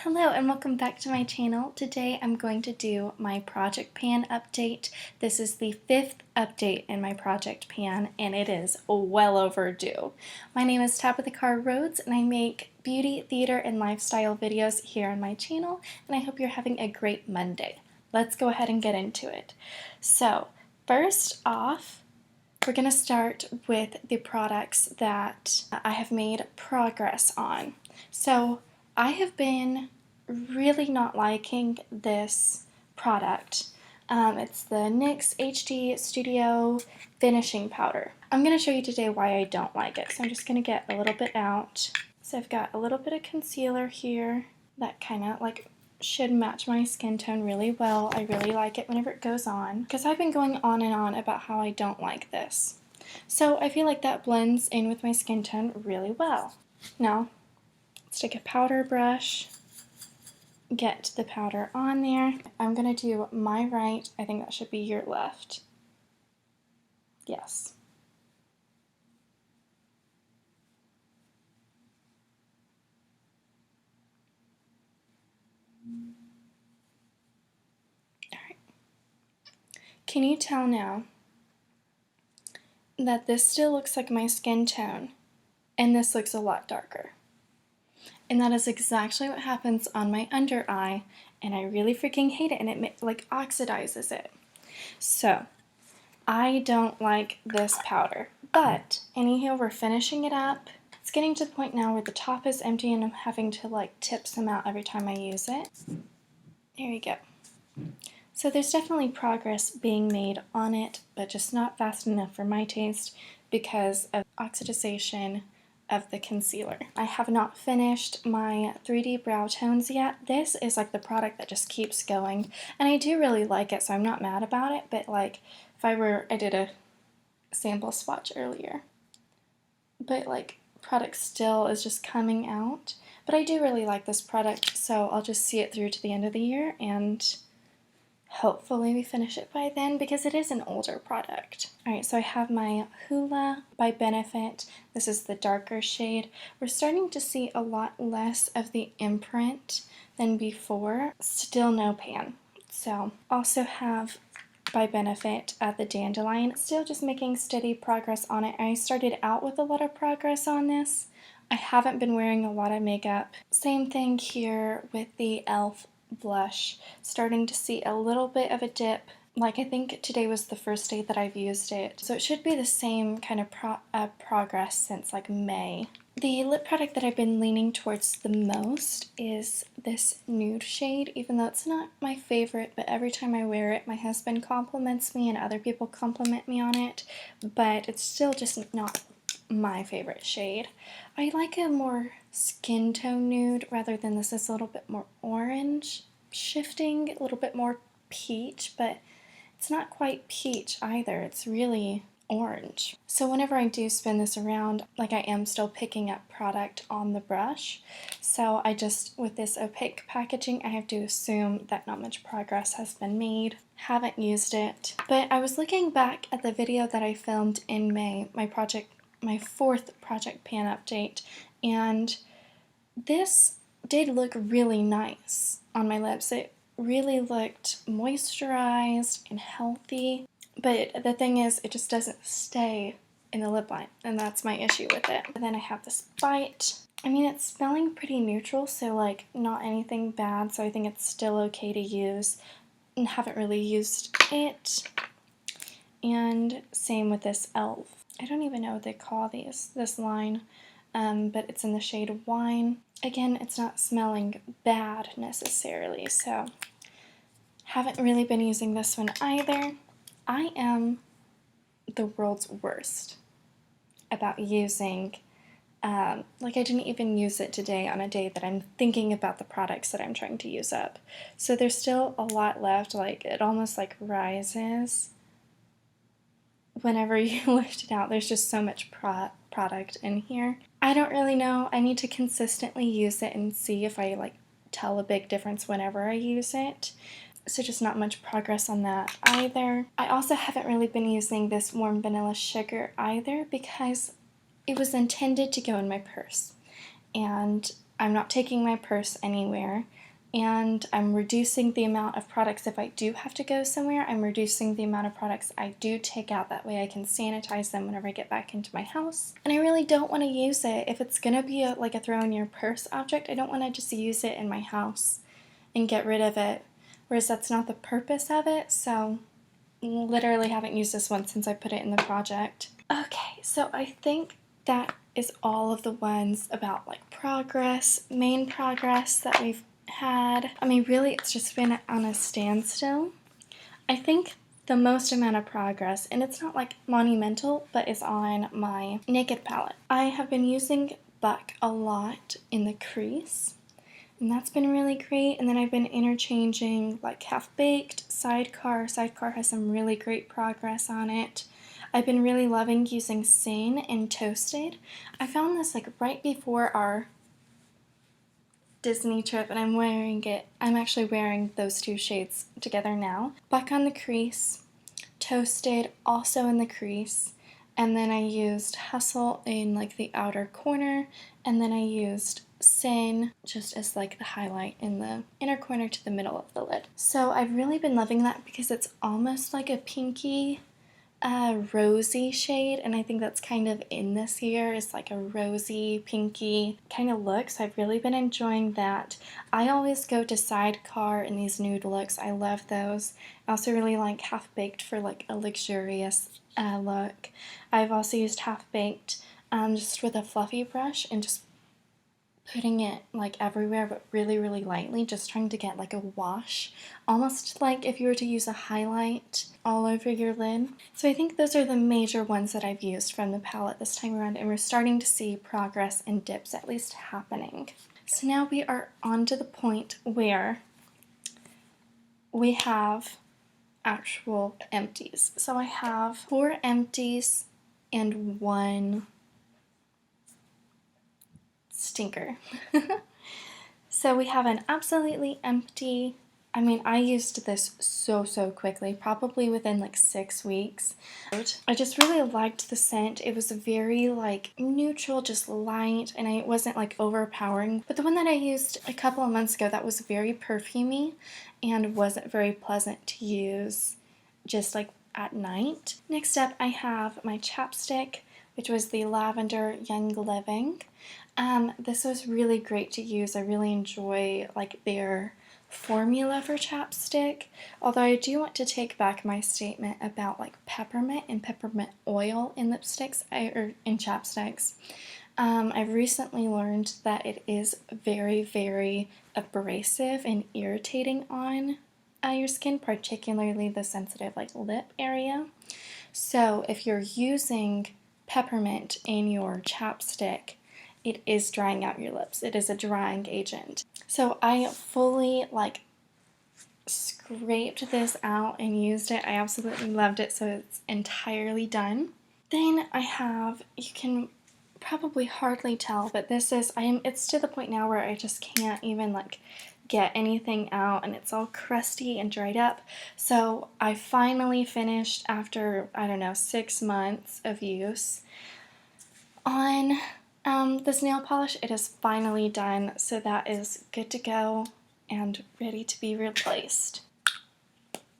Hello and welcome back to my channel. Today I'm going to do my project pan update. This is the 5th update in my project pan and it is well overdue. My name is Tabitha carr-rhoades and I make beauty, theater, and lifestyle videos here on my channel, and I hope you're having a great Monday. Let's go ahead and get into it. So first off, we're going to start with the products that I have made progress on. So I have been really not liking this product. It's the NYX HD Studio Finishing Powder. I'm going to show you today why I don't like it. So I'm just going to get a little bit out. So I've got a little bit of concealer here that kind of should match my skin tone really well. I really like it whenever it goes on because I've been going on and on about how I don't like this. So I feel like that blends in with my skin tone really well. Now, let's take a powder brush, get the powder on there. I'm going to do my right. I think that should be your left. Yes. All right. Can you tell now that this still looks like my skin tone and this looks a lot darker? And that is exactly what happens on my under eye, and I really freaking hate it, and it oxidizes it. So I don't like this powder, but anyhow, we're finishing it up. It's getting to the point now where the top is empty and I'm having to tip some out every time I use it. There you go. So there's definitely progress being made on it, but just not fast enough for my taste because of oxidization of the concealer. I have not finished my 3D brow tones yet. This is the product that just keeps going, and I do really like it, so I'm not mad about it, but I did a sample swatch earlier, but product still is just coming out. But I do really like this product, so I'll just see it through to the end of the year and hopefully we finish it by then because it is an older product. Alright, so I have my Hoola by Benefit. This is the darker shade. We're starting to see a lot less of the imprint than before. Still no pan. So also have by Benefit at the Dandelion. Still just making steady progress on it. I started out with a lot of progress on this. I haven't been wearing a lot of makeup. Same thing here with the e.l.f. blush. Starting to see a little bit of a dip. I think today was the first day that I've used it. So it should be the same kind of progress since May. The lip product that I've been leaning towards the most is this nude shade, even though it's not my favorite, but every time I wear it, my husband compliments me and other people compliment me on it, but it's still just not my favorite shade. I like a more skin tone nude rather than this is a little bit more orange shifting, a little bit more peach, but it's not quite peach either. It's really orange. So whenever I do spin this around, I am still picking up product on the brush. So with this opaque packaging, I have to assume that not much progress has been made. Haven't used it. But I was looking back at the video that I filmed in May, my 4th project pan update, and this did look really nice on my lips. It really looked moisturized and healthy, but the thing is, it just doesn't stay in the lip line, and that's my issue with it. And then I have this Bite. I mean, it's smelling pretty neutral, so not anything bad, so I think it's still okay to use, and haven't really used it. And same with this e.l.f. I don't even know what they call this line, but it's in the shade Wine. Again, it's not smelling bad necessarily, so haven't really been using this one either. I am the world's worst about using, I didn't even use it today on a day that I'm thinking about the products that I'm trying to use up. So there's still a lot left, it almost rises whenever you lift it out. There's just so much product in here. I don't really know. I need to consistently use it and see if I tell a big difference whenever I use it. So just not much progress on that either. I also haven't really been using this Warm Vanilla Sugar either because it was intended to go in my purse. And I'm not taking my purse anywhere, and I'm reducing the amount of products. If I do have to go somewhere, I'm reducing the amount of products I do take out. That way I can sanitize them whenever I get back into my house. And I really don't want to use it. If it's gonna be like a throw in your purse object, I don't want to just use it in my house and get rid of it, whereas that's not the purpose of it. So literally haven't used this one since I put it in the project. Okay, so I think that is all of the ones about like progress, main progress that we've had. I mean, really, it's just been on a standstill. I think the most amount of progress, and it's not like monumental, but is on my Naked palette. I have been using Buck a lot in the crease, and that's been really great. And then I've been interchanging like Half Baked, Sidecar. Sidecar has some really great progress on it. I've been really loving using Sane and Toasted. I found this like right before our Disney trip, and I'm wearing it. I'm actually wearing those two shades together now. Buck on the crease, Toasted also in the crease, and then I used Hustle in like the outer corner, and then I used Sin just as like the highlight in the inner corner to the middle of the lid. So I've really been loving that because it's almost like a pinky rosy shade, and I think that's kind of in this year, is like a rosy pinky kind of look, so I've really been enjoying that. I always go to Sidecar in these nude looks. I love those. I also really like Half Baked for like a luxurious look. I've also used Half Baked just with a fluffy brush and just putting it like everywhere, but really, really lightly, just trying to get like a wash, almost like if you were to use a highlight all over your lid. So I think those are the major ones that I've used from the palette this time around, and we're starting to see progress and dips at least happening. So now we are on to the point where we have actual empties. So I have 4 empties and 1 stinker. So we have an absolutely empty. I mean, I used this so quickly, probably within like 6 weeks. I just really liked the scent. It was very like neutral, just light, and it wasn't like overpowering. But the one that I used a couple of months ago, that was very perfumey and wasn't very pleasant to use just like at night. Next up, I have my chapstick, which was the Lavender Young Living. This was really great to use. I really enjoy like their formula for chapstick, although I do want to take back my statement about like peppermint and peppermint oil in lipsticks or in chapsticks. I've recently learned that it is very abrasive and irritating on your skin, particularly the sensitive like lip area. So if you're using peppermint in your chapstick, it is drying out your lips. It is a drying agent. So I fully like scraped this out and used it. I absolutely loved it, so it's entirely done. Then I have, you can probably hardly tell, but this is, it's to the point now where I just can't even like get anything out, and it's all crusty and dried up. So I finally finished after, I don't know, 6 months of use on this nail polish. It is finally done, so that is good to go and ready to be replaced.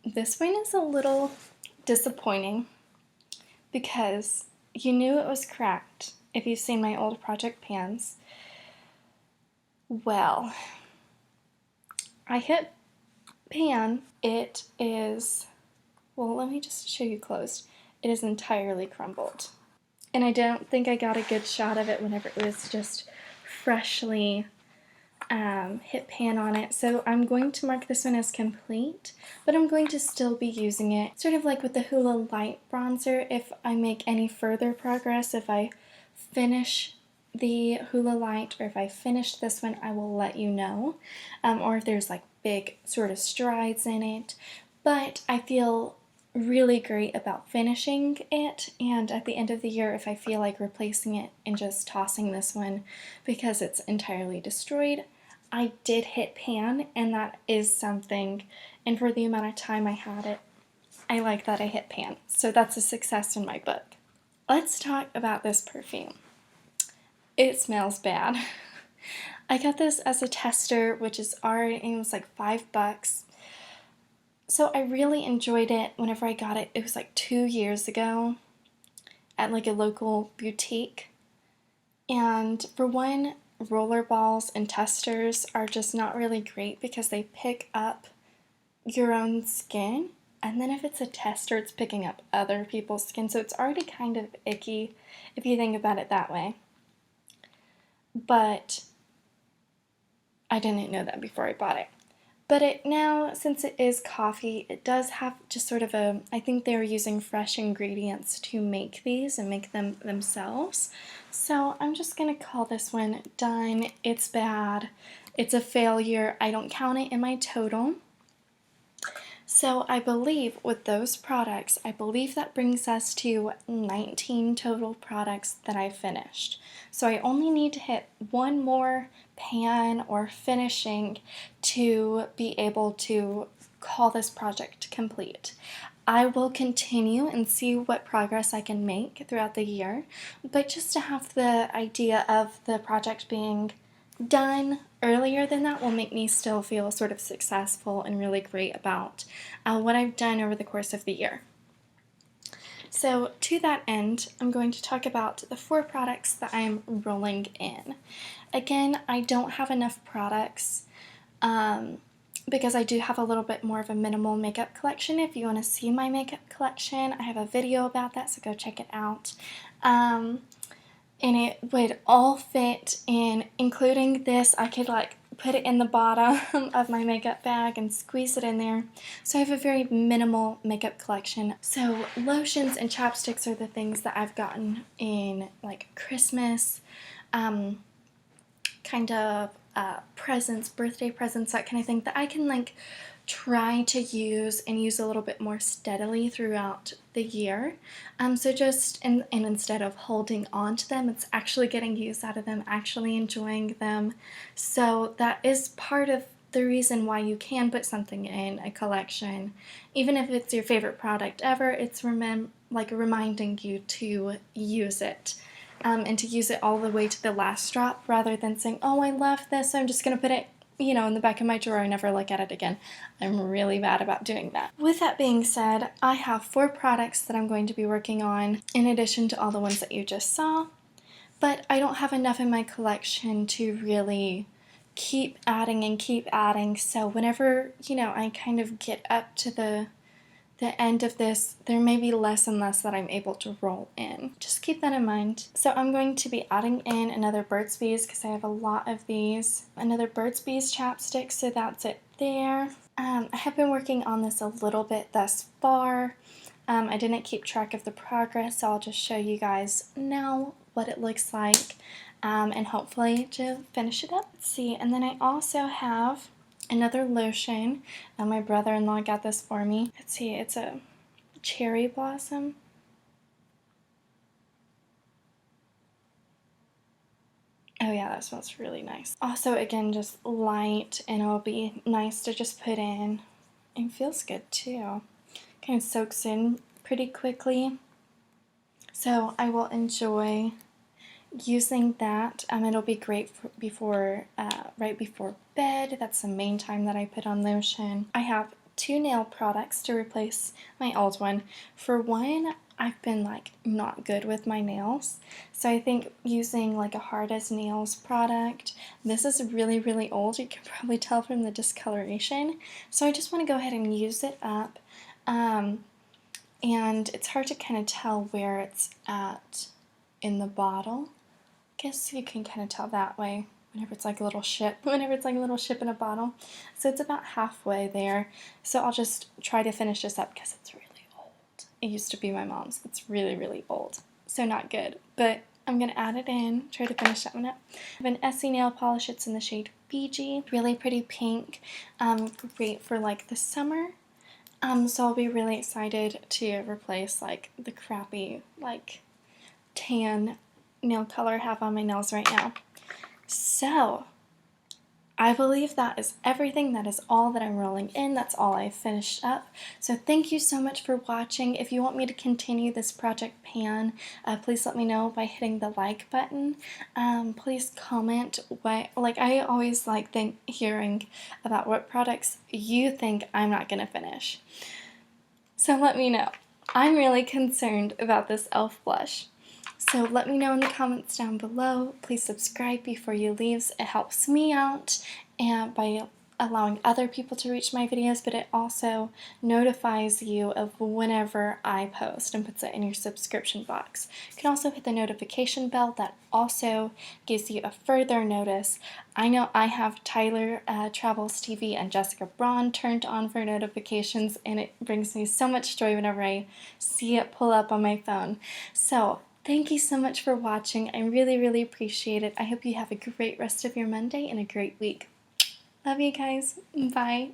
This one is a little disappointing because you knew it was cracked if you've seen my old project pans. Well, I hit pan. It is, well, let me just show you closed. It is entirely crumbled. And I don't think I got a good shot of it whenever it was just freshly hit pan on it. So I'm going to mark this one as complete, but I'm going to still be using it. Sort of like with the Hoola Light Bronzer, if I make any further progress, if I finish the Hoola Light, or if I finish this one, I will let you know. Or if there's like big sort of strides in it. But I feel really great about finishing it, and at the end of the year, if I feel like replacing it and just tossing this one because it's entirely destroyed, I did hit pan, and that is something, and for the amount of time I had it, I like that I hit pan, so that's a success in my book. Let's talk about this perfume. It smells bad. I got this as a tester, which is already, it was like $5. So I really enjoyed it whenever I got it. It was like 2 years ago at like a local boutique. And for one, roller balls and testers are just not really great because they pick up your own skin. And then if it's a tester, it's picking up other people's skin. So it's already kind of icky if you think about it that way. But I didn't know that before I bought it. But it now, since it is coffee, it does have just sort of a, I think they were using fresh ingredients to make these and make them themselves. So I'm just going to call this one done. It's bad. It's a failure. I don't count it in my total. So I believe with those products, I believe that brings us to 19 total products that I finished. So I only need to hit one more pan or finishing to be able to call this project complete. I will continue and see what progress I can make throughout the year, but just to have the idea of the project being done earlier than that will make me still feel sort of successful and really great about what I've done over the course of the year. So to that end, I'm going to talk about the 4 products that I'm rolling in. Again, I don't have enough products because I do have a little bit more of a minimal makeup collection. If you want to see my makeup collection, I have a video about that, so go check it out. And it would all fit in, including this. I could like put it in the bottom of my makeup bag and squeeze it in there. So I have a very minimal makeup collection. So lotions and chapsticks are the things that I've gotten in like Christmas, kind of presents, birthday presents, that kind of thing that I can like try to use and use a little bit more steadily throughout the year. So just, and instead of holding on to them, it's actually getting use out of them, actually enjoying them. So that is part of the reason why you can put something in a collection. Even if it's your favorite product ever, it's reminding you to use it. And to use it all the way to the last drop rather than saying, oh, I love this, so I'm just going to put it, you know, in the back of my drawer and never look at it again. I'm really bad about doing that. With that being said, I have 4 products that I'm going to be working on in addition to all the ones that you just saw, but I don't have enough in my collection to really keep adding and keep adding. So whenever, you know, I kind of get up to the end of this, there may be less and less that I'm able to roll in. Just keep that in mind. So I'm going to be adding in another Burt's Bees because I have a lot of these. Another Burt's Bees chapstick, so that's it there. I have been working on this a little bit thus far. I didn't keep track of the progress, so I'll just show you guys now what it looks like and hopefully to finish it up. Let's see, and then I also have another lotion. My brother-in-law got this for me. Let's see, it's a cherry blossom. Oh yeah, that smells really nice. Also, again, just light, and it'll be nice to just put in. It feels good too. Kind of soaks in pretty quickly. So I will enjoy using that. It'll be great for right before bed. That's the main time that I put on lotion. I have 2 nail products to replace my old one. For one, I've been like not good with my nails, so I think using like a hard as nails product. This is really, really old. You can probably tell from the discoloration. So I just want to go ahead and use it up. And it's hard to kind of tell where it's at in the bottle. I guess you can kind of tell that way whenever it's like a little ship, in a bottle. So it's about halfway there. So I'll just try to finish this up because it's really old. It used to be my mom's. It's really, really old. So not good. But I'm going to add it in, try to finish that one up. I have an Essie nail polish. It's in the shade Fiji. Really pretty pink. Great for like the summer. So I'll be really excited to replace like the crappy like tan nail color I have on my nails right now. So I believe that is everything. That is all that I'm rolling in. That's all I finished up. So thank you so much for watching. If you want me to continue this Project Pan, please let me know by hitting the like button. Please comment what, like, I always like hearing about what products you think I'm not going to finish. So let me know. I'm really concerned about this e.l.f. blush. So let me know in the comments down below. Please subscribe before you leave. It helps me out and by allowing other people to reach my videos, but it also notifies you of whenever I post and puts it in your subscription box. You can also hit the notification bell. That also gives you a further notice. I know I have Tyler Travels TV and Jessica Braun turned on for notifications, and it brings me so much joy whenever I see it pull up on my phone. So thank you so much for watching. I really, really appreciate it. I hope you have a great rest of your Monday and a great week. Love you guys. Bye.